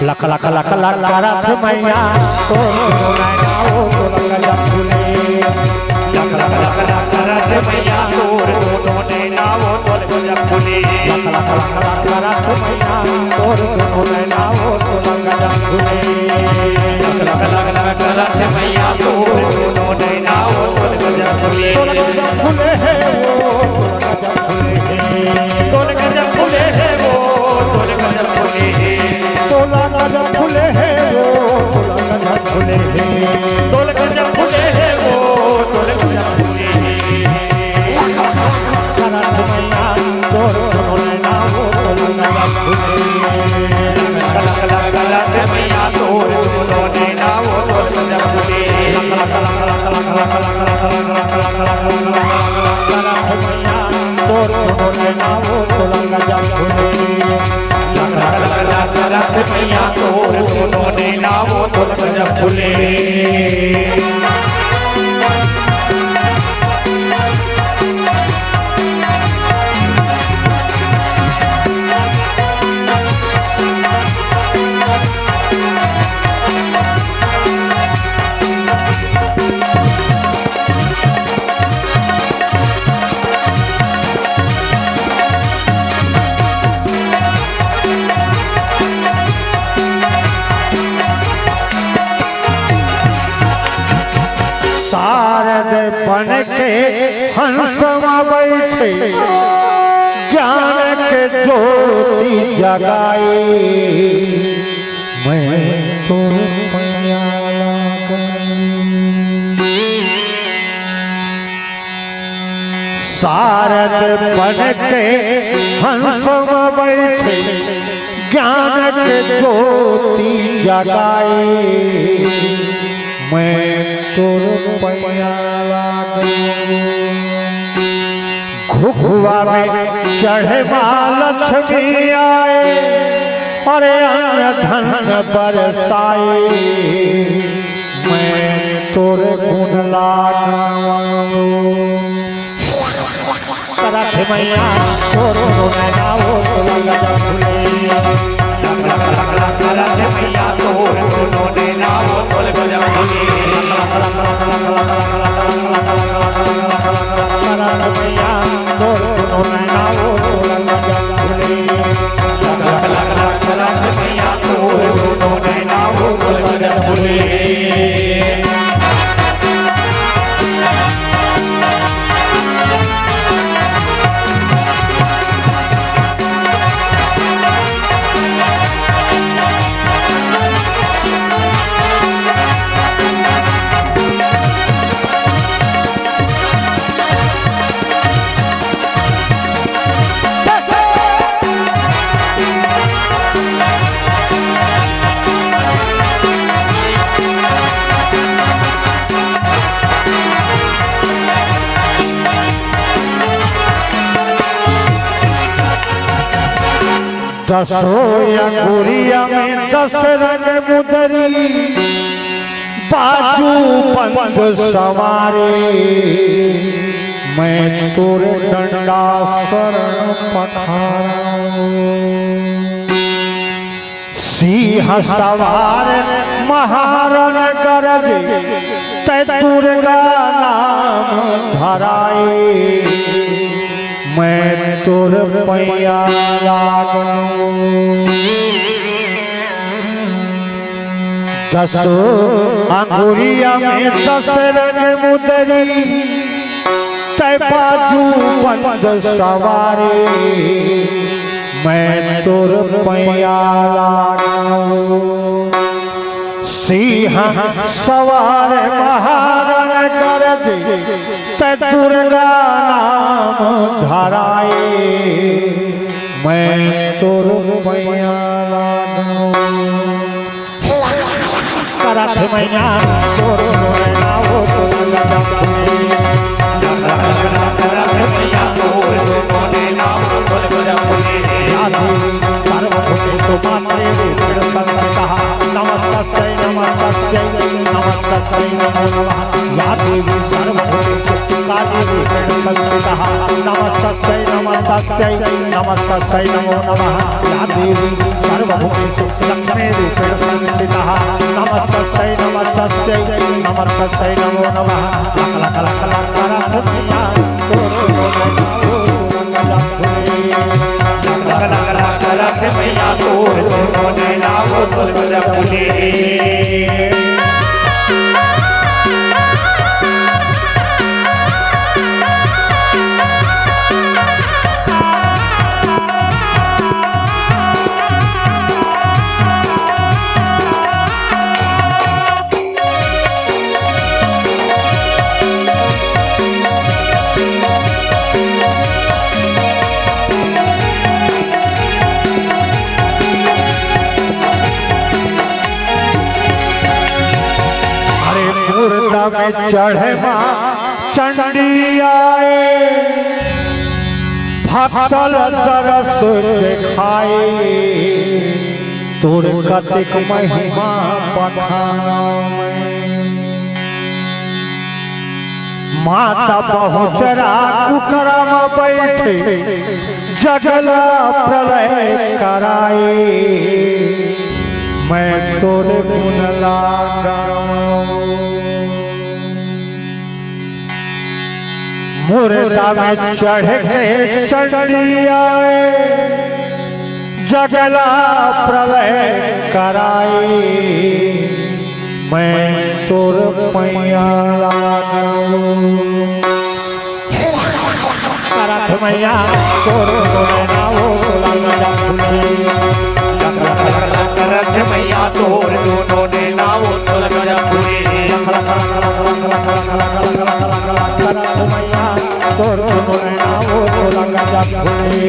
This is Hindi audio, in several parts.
लख लख लख लख करत मैया तो नैनाओ तो गजब फूले लख लख लख लख करत मैया तोर दोनों नैनाओ तो गजब फूले लख लख लख लख करत मैया तोर नैनाओ तो गजब फूले लख लख लख लख करत मैया तोर दोनों नैनाओ तो गजब फूले फूले है वो गजब फूले तोल गजब फूले है वो तोल गजब फूले तोला गजब फूले है वो तोला गजब फूले तोल गजब फूले है वो तोल गजब फूले करत मैया तोर नैनाओ तो गजब फूले लख लख लख करत मैया तोर दोनों नैनाओ तो गजब फूले मैया तोर दोनों नैनाओ तो गजब फूले शारद बन के हंसवा बैठे ज्ञान के ज्योति जगाए मैं तो शारद बन के हंसवा बैठे ज्ञान के ज्योति जगाए मैं तोर पैयाला घुघुआ में चढ़े लक्ष्मी आए अरे अन्न धन बरसाए मैं तोर गुण लागाऊं करत मैया तोर नैनाओ तो गजब फूले करत मैया तोर दोनों नैनाओ तो गजब फूले करत मैया तोर नैनाओ तो गजब फूले करत मैया तोर दोनों नैनाओ तो गजब फूले दसों अंगुरिया में 10 रंग मुदरी बाजू पंद सवारे मैं तोरे डंडा शरण पठाऊं सिंह सवार महारण कर दे तै दुर्गा नाम धराए मैं तोर पैया लागूं 10 अंगुरिया में 10 रंग मुदरी तै बाजू पंद सवारे मैं तोर पैया लागूं सिंह सवार महारण कर दे तै दुर्गा नाम धराए मैं तोर पैया लागूं करत मैया तोर नैनाओ तो गजब फूले करत मैया तोर दोनों नैनाओ तो गजब फूले सर्वभूतेषु मात्रे नमस्तस्यै नमस्तस्यै नमस्तस्यै नमस्तस्यै नमो नमः या देवी सर्वभूतेषु का देवी संस्थितः नमस्तस्यै नमस्तस्यै नमस्तस्यै नमो नमः या देवी सर्वभूतेषु लक्ष्मी रूपेण संस्थितः नमस्तस्यै नमस्तस्यै नमस्तस्यै नमो नमः लक लक लक लक मैया मैया तोर दोनों नैना वो तुलगज फूले में चढ़े माँ चंडी आए भक्तल तरस दिखाए तोर कतिक महिमा बखान माता बहुचरा कुकरम बैठे जगला प्रलय कराए मैं तोरे गुण लगाऊं मुर्दा में चढ़ के चढ़ी आए जगला प्रलय कराए मैं तोर मैया करत मैया तोर नाओ लगा करत मैया तोर दोनों नैना वो तुलगज फूले तोर नैना वो लगा फूले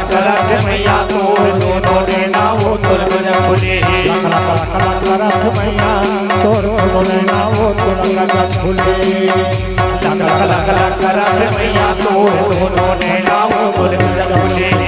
करत मैया तोर दोनों नैना वो तुलगज फूले करत मैया तोर नैना वो लगा फूले करत मैया तोर दोनों नैना वो तुलगज फूले